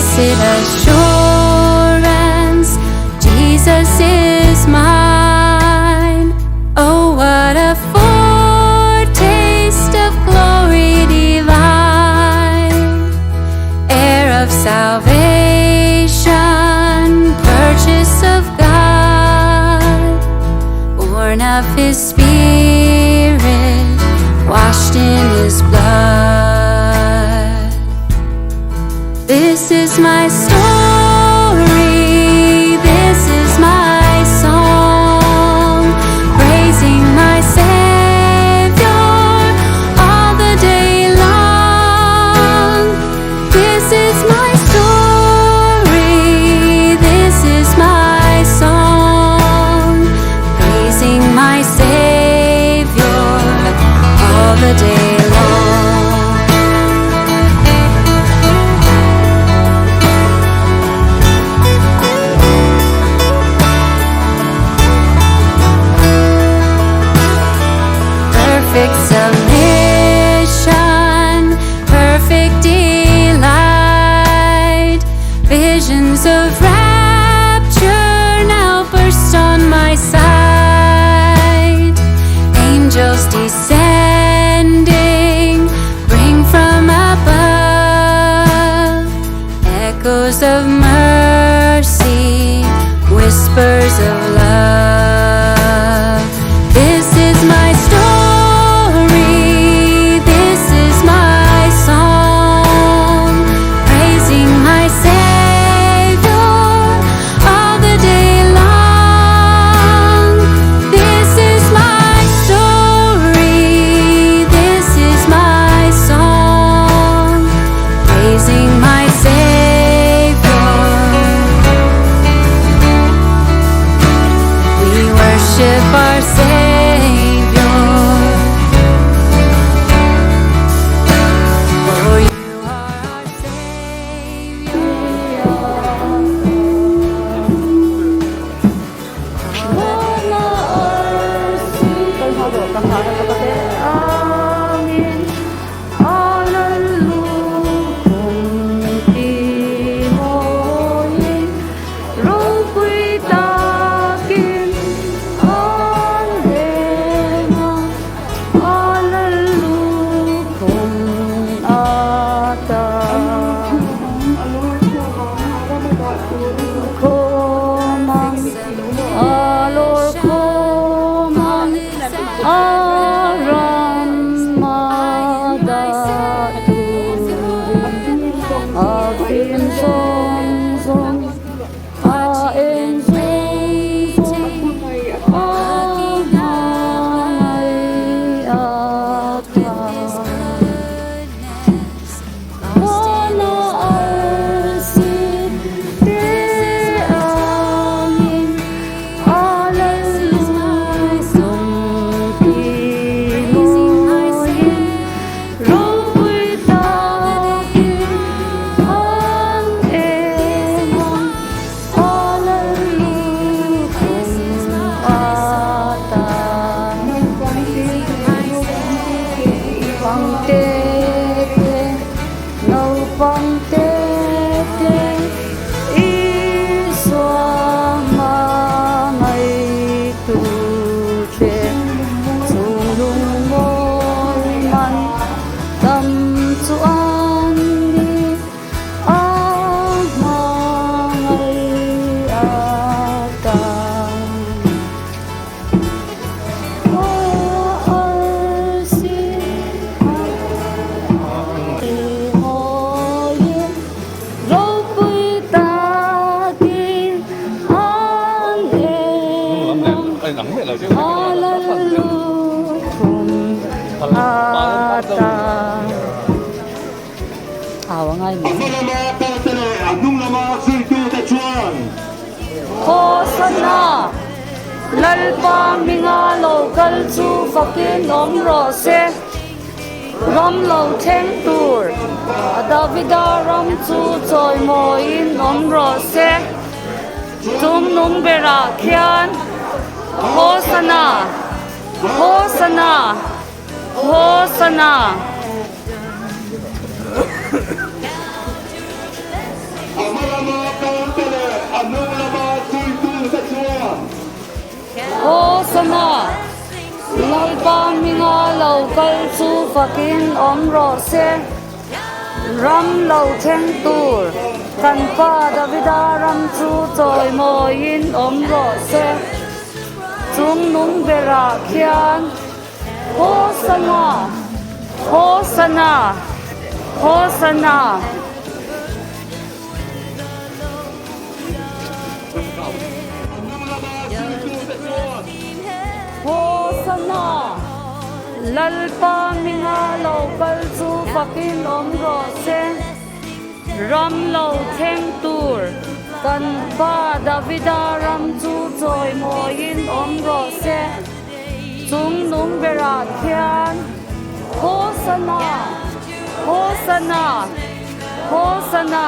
Blessed assurance, Jesus is mine. Oh, what a foretaste of glory divine, heir of salvation, purchase of God, born of His Spirit, washed in His blood. This is my story, this is my song, praising my Savior all the day long. This is my story, this is my song, praising my Savior all the day long. Perfect submission, perfect delight, visions of rapture now burst on my sight. Angels descending, bring from above echoes of mercy, whispers of love. This is my story, this is my song, praising my Savior all the day long. This is my story, this is my song, praising my Savior. We worship our Savior, for you are our Savior. Amin. Hallelujah. Timoyin, ro'y takin, alema, hallelujah, ata. Komang, alor komang, aram madaturi, akin song song, aen song song, amay ata. Wana arsit te angin, hallelujah, timoyin, ro'y takin, ang emang, hallelujah, ata. Pangtete, no pangtete, iswama ngay tuche, sulong mo'y man tamsuan ni ang mangay atang. Hosanna, lalpa minga local chu fakin om rose, rom lo theng tur, Davida rom chu choi moin om rose, tum num bera khian, Hosanna, Hosanna, Hosanna. anung lama tui tu ta chua Hosanna lalpa minga local chu fakin omro se ram lo theng tur kan pa davida ram chu choi moin omro se chung nung bera khian Hosanna Hosanna Hosanna Hosanna lalpa minga local chu fakin omro se ram lo theng tur kan pa davida ram chu choi moin omro se chung nung bera khian Hosanna Hosanna Hosanna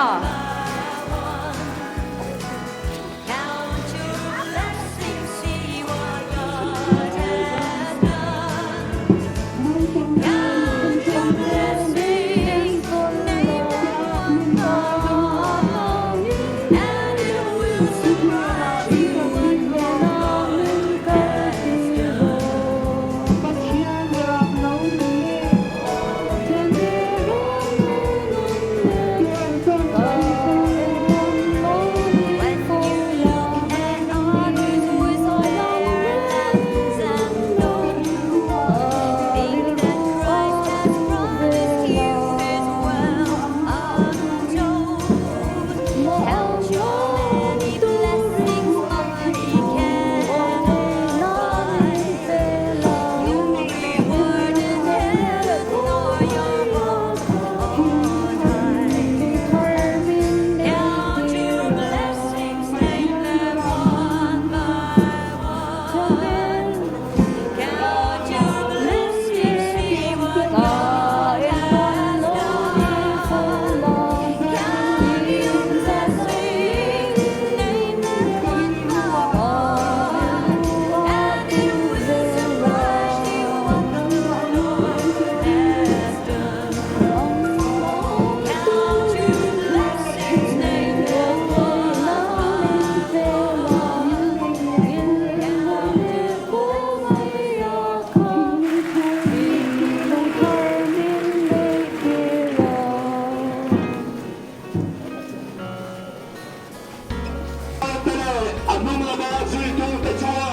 anung lama tui tu ta chua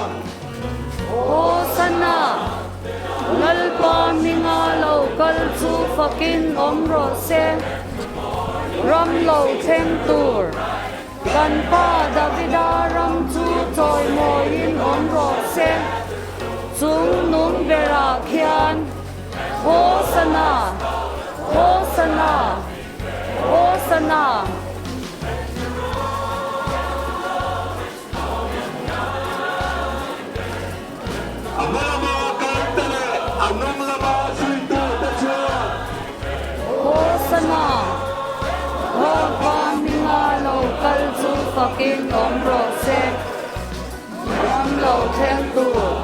Hosanna lalpa minga local chu fakin omro se ram lo theng tur kan pa davida ram chu choi moin omro se chung nung bera khian Hosanna Hosanna Hosanna amalama kantale anung lama tui tu ta chua Hosanna lalpa minga local chu fakin omro se ram lo theng tur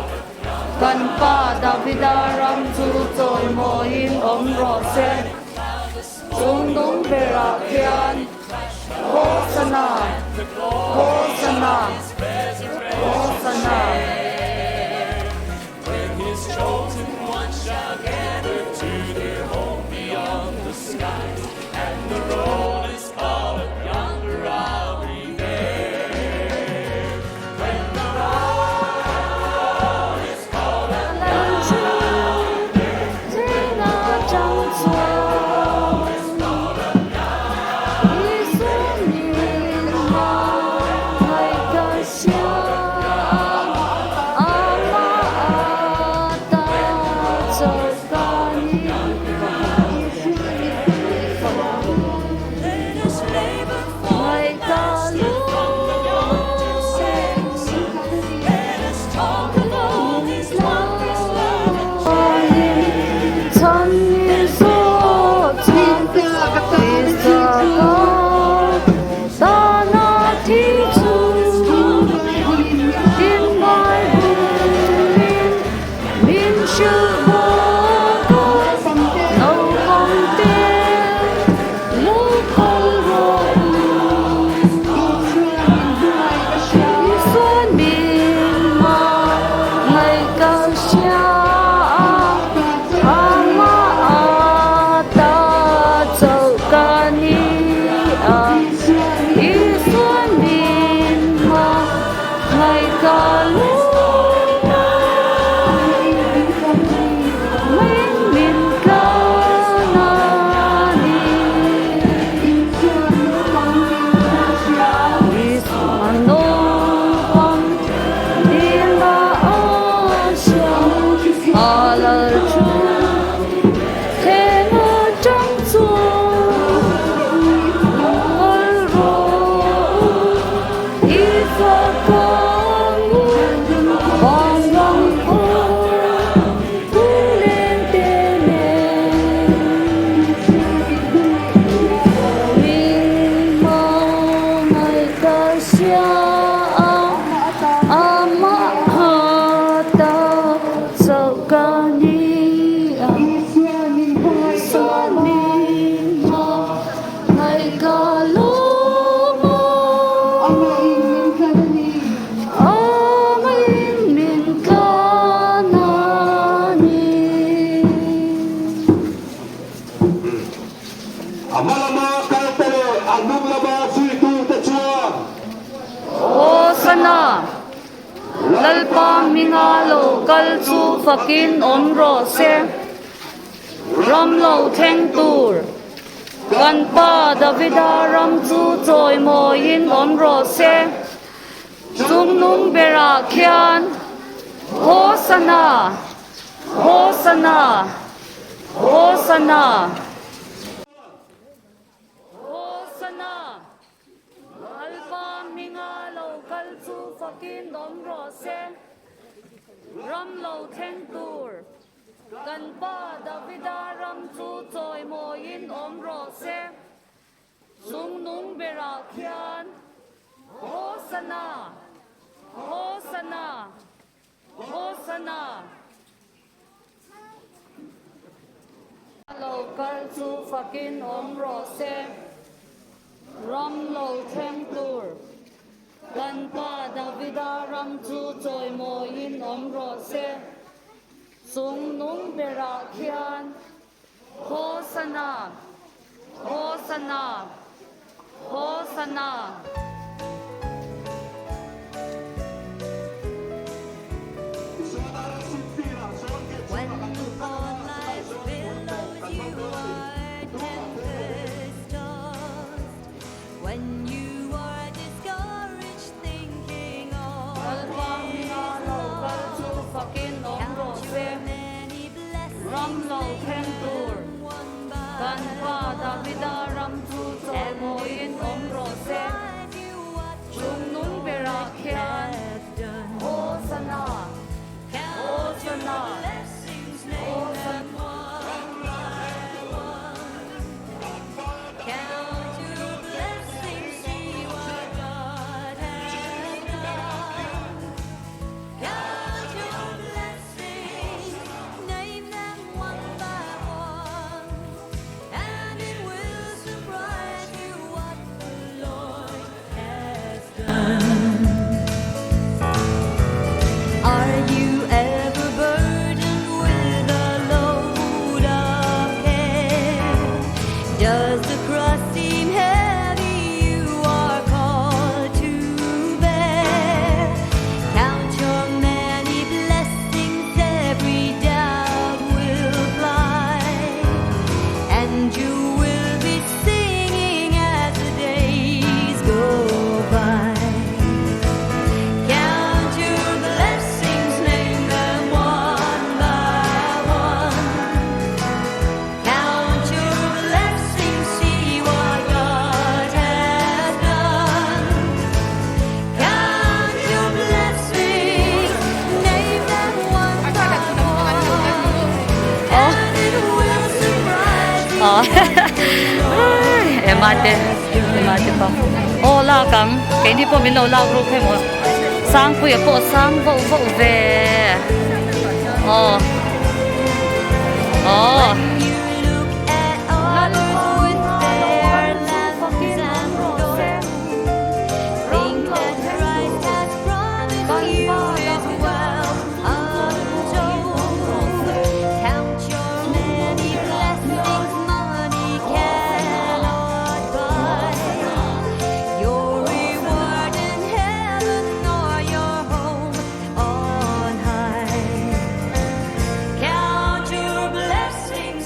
kan pa davida ram chu choi moin omro se chung nung bera khian Hosanna Hosanna Hosanna anung labasi tu techuan. Hosanna lalpa mingalo kalchu fakin omro se ramlo theng tur kan pa davida ram chu choi mo in omro se chung nung bera khian Hosanna Hosanna Hosanna Hosanna alpa mingalo kalchu fakin omro se ramlo theng tur kan pa davida ram chu choi mo in omro se chung nung bera khian Hosanna Hosanna Hosanna lo kal chu fakin omro se ram lo theng tur kan pa davida ram chu choi mo in omro se chung nung bera khian Hosanna Hosanna Hosanna When all life below you are tempest tossed, when you are discouraged, thinking all is lost, count your many blessings and one by one. And describe you what you have done. Hosanna Count your blessings, name them one by one. Count your blessings, see what God has done. Count your blessings, name them one by one. And it will surprise you what the Lord has done. Are you ever burdened with a load of care? Does the cross seem heavy you are called to bear? Count your many blessings, every doubt will fly, and you will be singing as the days go by. Count your blessings, name them one by one. Count your blessings, see what God has done. Count your blessings, name them one by one. And it will surprise you. อ๋อ เอ็มมาเตปะโอ้ลากังเกนี่พอมีเราลากรูปให้หมดสร้างคุยกับพวกสร้างพวกเวอ๋ออ๋อ You look at others with their lands and gold. Think that Christ has promised you is well untold. Count your many blessings, money cannot buy your reward in heaven or your home on high. Count your blessings,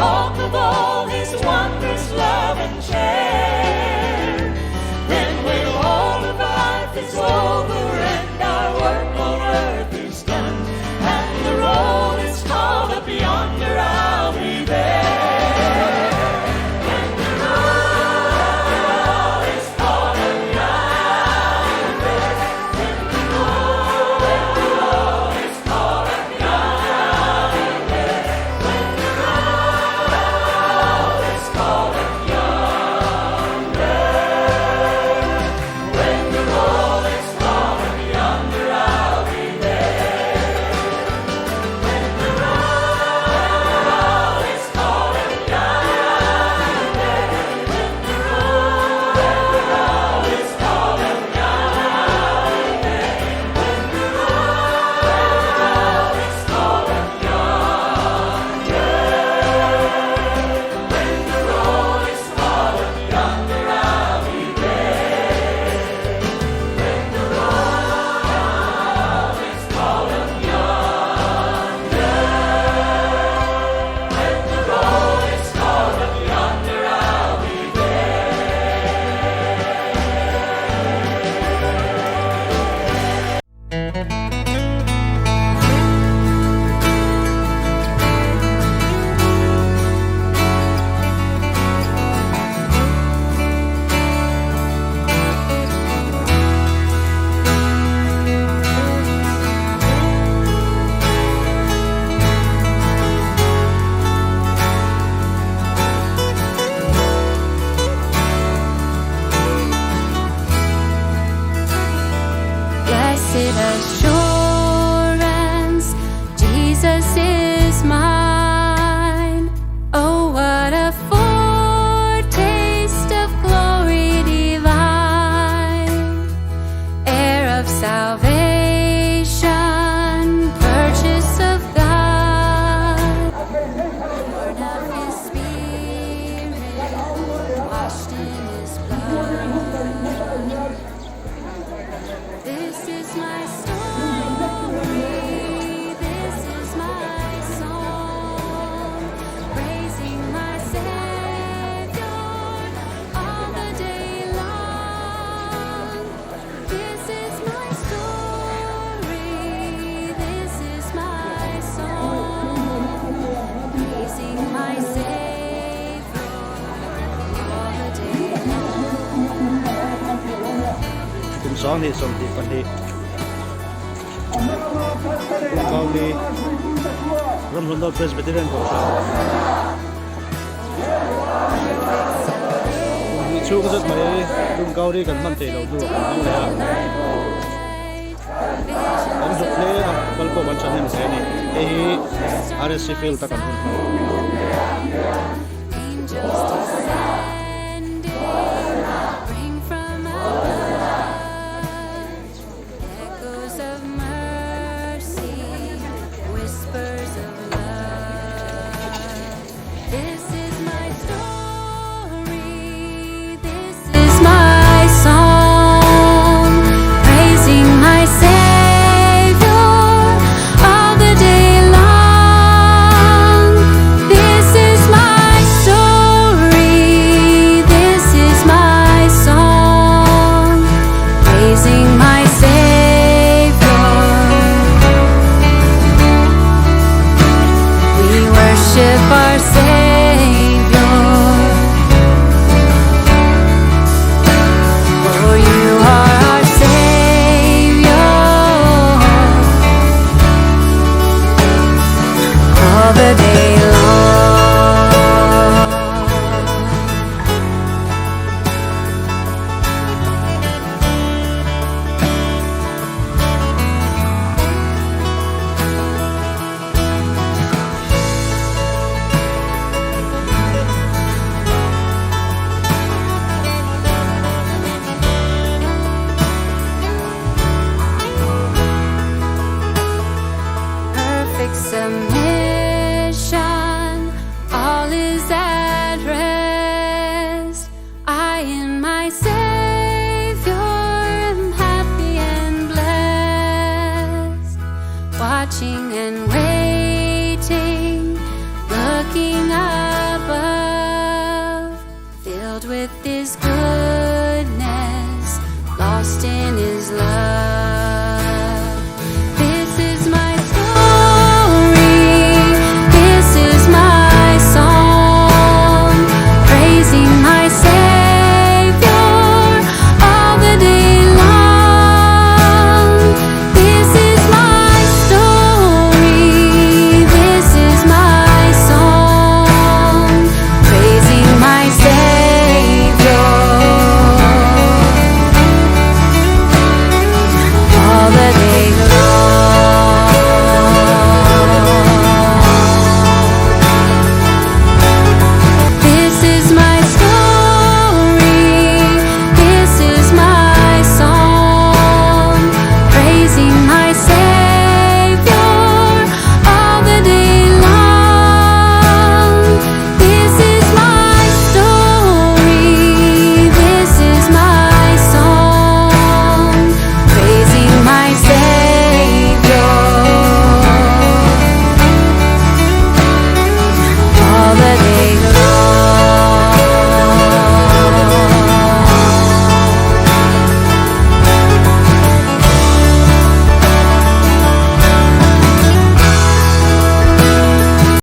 talk of all his wondrous love and share. Then when all of life is over and our work on earth is done, and the roll is called up yonder, I'll be there. Blessed assurance, Jesus is mine. Oh, what a foretaste of glory divine, heir of salvation, purchase of God, born of His Spirit, washed in His blood. This is my story, this is my song, praising my Savior all the day long. This is my story, this is my song, praising my Savior all the day long. คุณสองนี่ส่งที่กันดีคุณเกาหลีร่วมรุ่นดอกเพรสเบติเรนของเรามีชูก็จะมาเลยคุณเกาหลีกันมันเตะเราดูนั่นแหละอันสุดท้ายบัลโกบัญชาเนี่ยมันเสียนี่เอฮีอาร์เอสซีฟิลตะกันคุณ